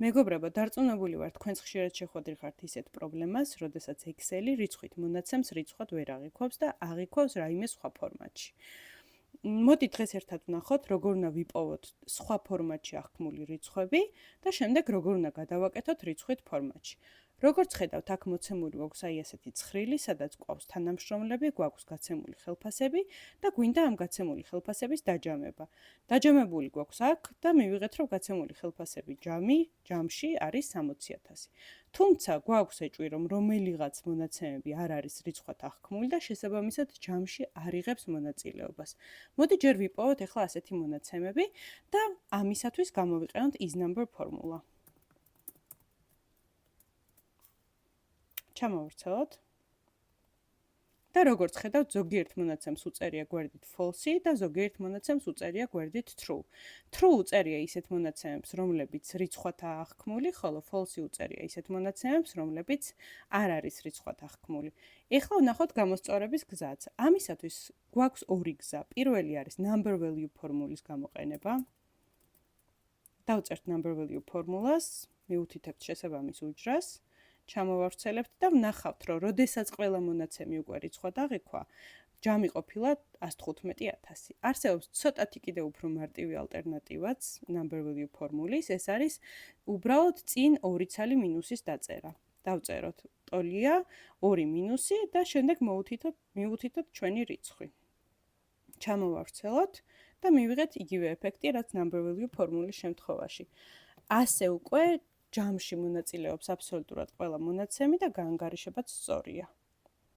მეგობრებო, დარწმუნებული ვარ, თქვენც ხშირად შეხვედრიხართ ისეთ პრობლემას, როდესაც Excel-ი რიცხვით მონაცემს რიცხვად ვერ აღიქვავს და აღიქვავს რაიმე სხვა ფორმატში. მოდით დღეს ერთად ვნახოთ, როგორ უნდა ვიპოვოთ სხვა ფორმატში აღქმული რიცხვები და შემდეგ როგორ უნდა გადავაკეთოთ რიცხვით ფორმატში. როგორც ხედავთ, აქ მოცემული გვაქვს აი ესეთი ცხრილი, სადაც გვაქვს თანამშრომლები, გვაქვს გაცემული ხელფასები და გვინდა ამ გაცემული ხელფასების დაჯამება. დაჯამებული გვაქვს აქ და მივიღეთ, რომ გაცემული ხელფასები ჯამში არის 60,000. თუმცა გვაქვს ეჭვი, რომ რომელიღაც მონაცემები არ არის რიცხვად აღქმული და შესაბამისად ჯამში არ იღებს მონაწილეობას. მოდი ჯერ ვიპოვოთ ახლა ასეთი მონაცემები და ამისათვის გამოვიყენოთ is-number ფორმულა. ჩამოვვრცელოთ. და როგორც ხედავთ, ზოგიერთ მონაცემს უწერია გვერდით false და ზოგიერთ მონაცემს უწერია გვერდით true. True უწერია ისეთ მონაცემებს, რომლებიც რიცხვადაა აღქმული, ხოლო false უწერია ისეთ მონაცემებს, რომლებიც არ არის რიცხვად აღქმული. ეხლა ვნახოთ გამოსწორების გზაც. ამისათვის გვაქვს ორი გზა. პირველი არის number value ფორმულის გამოყენება. დავწერთ number value ფორმულას, მივუთითებთ შესაბამის უჯრას. ჩამოვავრცელებთ და ვნახავთ, რომ როდესაც ყველა მონაცემი უკვე რიცხვად აღიქვა, ჯამი ყოფილა 115,000. არსებობს ცოტათი კიდევ უფრო მარტივი ალტერნატივაც number value ფორმულის, ეს არის უბრალოდ წინ 2 ცალი მინუსის დაწერა. დავწეროთ ტოლია 2 მინუსი და შემდეგ მივუთითოთ ჩვენი რიცხვი. ჩამოვავრცელოთ და მივიღეთ იგივე ეფექტი, რაც number value ფორმულის შემთხვევაში. ასე უკვე ჯამში მონაწილეობს აბსოლუტურად ყველა მონაცემი და გაანგარიშებაც სწორია.